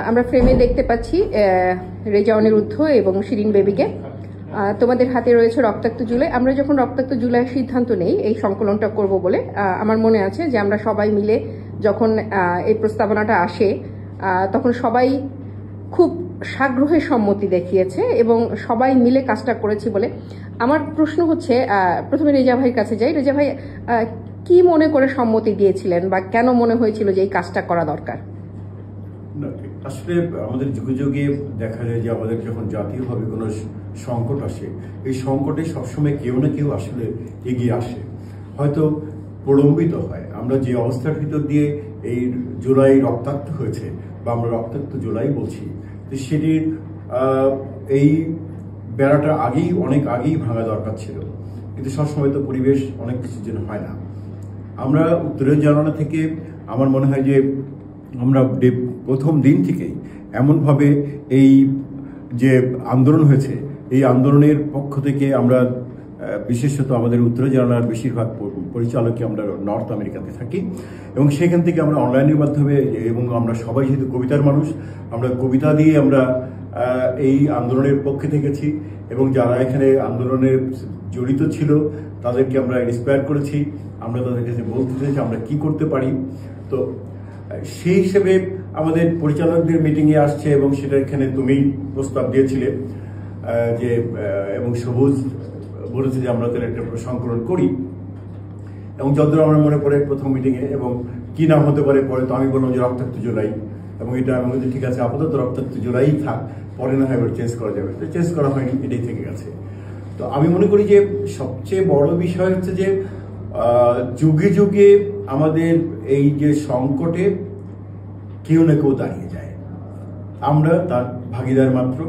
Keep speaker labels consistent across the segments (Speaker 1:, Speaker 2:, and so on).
Speaker 1: আমরা ফ্রেমে দেখতে পাচ্ছি রেজা অনিরুদ্ধ এবং শিরিন বেবিকে। তোমাদের হাতে রয়েছে রক্তাক্ত জুলাই। আমরা যখন রক্তাক্ত জুলাইয়ের সিদ্ধান্ত নেই এই সংকলনটা করব বলে, আমার মনে আছে যে আমরা সবাই মিলে যখন এই প্রস্তাবনাটা আসে তখন সবাই খুব সাগ্রহে সম্মতি দেখিয়েছে এবং সবাই মিলে কাজটা করেছি বলে। আমার প্রশ্ন হচ্ছে, প্রথমে রেজা ভাইয়ের কাছে যাই। রেজা ভাই কি মনে করে সম্মতি দিয়েছিলেন বা কেন মনে হয়েছিল যে এই কাজটা করা দরকার?
Speaker 2: আসলে আমাদের যুগে যুগে দেখা যায় যে আমাদের যখন জাতীয়ভাবে কোনো সংকট আসে, এই সংকটে সবসময় কেউ না কেউ আসলে এগিয়ে আসে, হয়তো প্রলম্বিত হয়। আমরা যে অবস্থার ভিতর দিয়ে এই জুলাই রক্তাক্ত হয়েছে বা আমরা রক্তাক্ত জুলাই বলছি, তো সেটির এই বেড়াটা অনেক আগেই ভাঙা দরকার ছিল, কিন্তু সবসময় তো পরিবেশ অনেক কিছুর জন্য হয় না। আমরা উত্তরের জানালা থেকে আমার মনে হয় যে আমরা প্রথম দিন থেকেই এমনভাবে এই যে আন্দোলন হয়েছে, এই আন্দোলনের পক্ষ থেকে আমরা বিশেষত আমাদের উত্তর জানালার বেশিরভাগ পরিচালকই আমরা নর্থ আমেরিকাতে থাকি এবং সেখান থেকে আমরা অনলাইনের মাধ্যমে, এবং আমরা সবাই যেহেতু কবিতার মানুষ, আমরা কবিতা দিয়ে আমরা এই আন্দোলনের পক্ষে থেকেছি এবং যারা এখানে আন্দোলনে জড়িত ছিল তাদেরকে আমরা ইন্সপায়ার করেছি। আমরা তাদের কাছে বলতে চাইছি আমরা কি করতে পারি। তো সেই হিসেবে আমাদের পরিচালকদের মিটিংয়ে আসছে এবং সেটা এখানে তুমি প্রস্তাব দিয়েছিলে যে, এবং সবুজ বলেছে যে আমরা তাহলে একটা সংকলন করি, এবং যতদূর আমার মনে পড়ে প্রথম মিটিংয়ে, এবং কি নাম হতে পারে পরে তো আমি বললাম যে রক্তাক্ত জুলাই, এবং এটা আমি বলছি ঠিক আছে আপাতত রক্তাক্ত জুলাই থাক, পরে না হয় এবার চেঞ্জ করা যাবে। তো চেঞ্জ করা হয়নি, এটাই থেকে গেছে। তো আমি মনে করি যে সবচেয়ে বড় বিষয় হচ্ছে যে যুগে যুগে আমাদের এই যে সংকটে কেউ না কেউ দাঁড়িয়ে যায়, আমরা তার ভাগিদার মাত্র।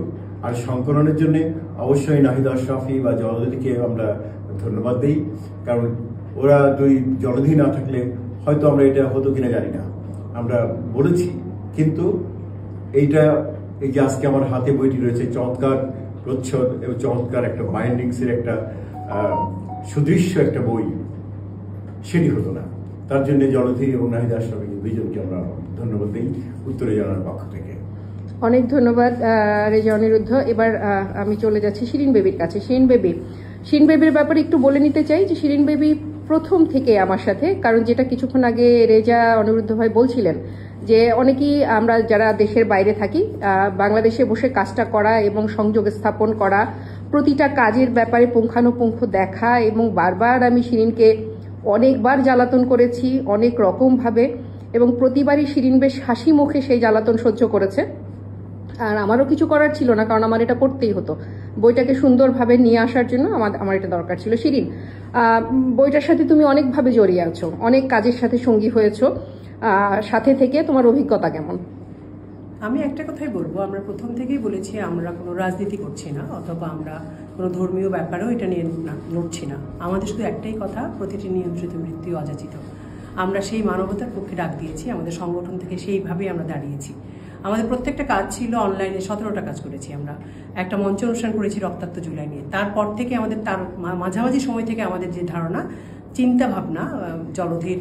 Speaker 2: আর সংকলনের জন্য অবশ্যই নাহিদ আশরাফি বা জলধিকে আমরা ধন্যবাদ দিই, কারণ ওরা দুই জলধি না থাকলে হয়তো আমরা এটা হতো কিনা জানি না, আমরা বলেছি। কিন্তু এই যে আজকে আমার হাতে বইটি রয়েছে, চমৎকার প্রচ্ছদ এবং চমৎকার একটা বাইন্ডিংসের একটা সুদৃশ্য একটা বই, সেটি হতো না। তার জন্য জলধি এবং নাহিদ আশরাফি দুইজনকে আমরা ধন্যবাদ দিই উত্তরে জানার পক্ষ থেকে।
Speaker 1: অনেক ধন্যবাদ রেজা অনিরুদ্ধ। এবার আমি চলে যাচ্ছি শিরিন বেবির কাছে। শিরিন বেবির ব্যাপারে একটু বলে নিতে চাই যে শিরিন বেবি প্রথম থেকে আমার সাথে, কারণ যেটা কিছুক্ষণ আগে রেজা অনিরুদ্ধ ভাই বলছিলেন যে অনেকেই আমরা যারা দেশের বাইরে থাকি, বাংলাদেশে বসে কাজটা করা এবং সংযোগ স্থাপন করা, প্রতিটা কাজের ব্যাপারে পুঙ্খানুপুঙ্খ দেখা, এবং বারবার আমি শিরিনকে অনেকবার জ্বালাতন করেছি অনেক রকমভাবে, এবং প্রতিবারই শিরিন বেশ হাসি মুখে সেই জ্বালাতন সহ্য করেছে। আর আমারও কিছু করার ছিল না, কারণ আমার এটা করতেই হতো। বইটাকে সুন্দরভাবে নিয়ে আসার জন্য আমার এটা দরকার ছিল। শিরিন, বইটার সাথে তুমি অনেকভাবে জড়িয়ে আছো, অনেক কাজের সাথে সঙ্গী হয়েছো, সাথে থেকে তোমার অভিজ্ঞতা কেমন?
Speaker 3: আমি একটা কথাই বলবো, আমরা প্রথম থেকেই বলেছি আমরা কোনো রাজনীতি করছি না, অথবা আমরা কোনো ধর্মীয় ব্যাপারেও এটা নিয়ে লড়ছি না। আমাদের শুধু একটাই কথা, প্রতিটি নিয়ন্ত্রিত মৃত্যু অযাচিত। আমরা সেই মানবতার পক্ষে ডাক দিয়েছি, আমাদের সংগঠন থেকে সেইভাবেই আমরা দাঁড়িয়েছি। আমাদের প্রত্যেকটা কাজ ছিল অনলাইনে, 17টা কাজ করেছি আমরা। একটা মঞ্চ অনুষ্ঠান করেছি রক্তাক্ত জুলাই নিয়ে। তারপর থেকে আমাদের তার মাঝামাঝি সময় থেকে আমাদের যে ধারণা, চিন্তা ভাবনা, জলধির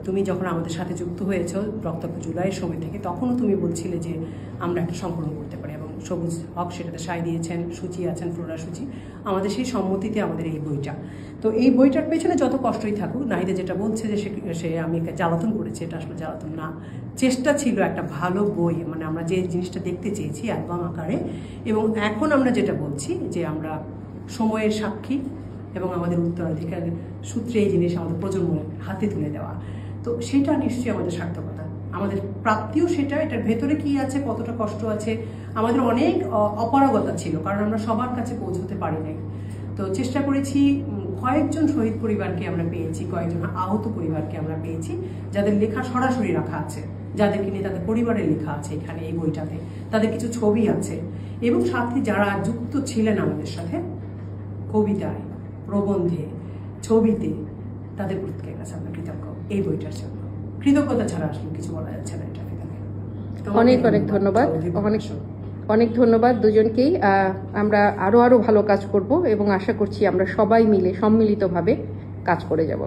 Speaker 3: তুমি যখন আমাদের সাথে যুক্ত হয়েছ রক্তাক্ত জুলাইয়ের সময় থেকে, তখনও তুমি বলছিলে যে আমরা একটা সংকলন করতে পারি, এবং সবুজ হক সেটাতে সায় দিয়েছেন, সূচি আছেন, ফ্লোরা সূচি, আমাদের সেই সম্মতিতে আমাদের এই বইটা। তো এই বইটার পেছনে যত কষ্টই থাকুক, নাহিদে যেটা বলছে যে সে আমি জ্বালাতন করেছি, এটা আসলে জ্বালাতন না। চেষ্টা ছিল একটা ভালো বই, মানে আমরা যে জিনিসটা দেখতে চেয়েছি অ্যালবাম আকারে, এবং এখন আমরা যেটা বলছি যে আমরা সময়ের সাক্ষী এবং আমাদের উত্তরাধিকারের সূত্রে এই জিনিস আমাদের প্রজন্মের হাতে তুলে দেওয়া। তো সেটা নিশ্চয়ই আমাদের সার্থকতা, আমাদের প্রাপ্তিও সেটা। এটার ভেতরে কি আছে, কতটা কষ্ট আছে, আমাদের অনেক অপারগতা ছিল, কারণ আমরা সবার কাছে পৌঁছতে পারি নাই। তো চেষ্টা করেছি, কয়েকজন শহীদ পরিবারকে আমরা পেয়েছি, কয়েকজন আহত পরিবারকে আমরা পেয়েছি, যাদের লেখা সরাসরি রাখা আছে, যাদেরকে নিয়ে তাদের পরিবারের লেখা আছে এখানে এই বইটাতে, তাদের কিছু ছবি আছে, এবং সাথে যারা যুক্ত ছিলেন আমাদের সাথে কবিতায়, প্রবন্ধে, ছবিতে, তাদের প্রত্যেকের কাছে আমরা কৃতজ্ঞ এই বইটার জন্য। কৃতজ্ঞতা ছাড়া আসলে কিছু বলা যাচ্ছে না এটা।
Speaker 1: অনেক ধন্যবাদ, অনেক ধন্যবাদ দুজনকেই। আমরা আরো ভালো কাজ করব এবং আশা করছি আমরা সবাই মিলে সম্মিলিতভাবে কাজ করে যাব।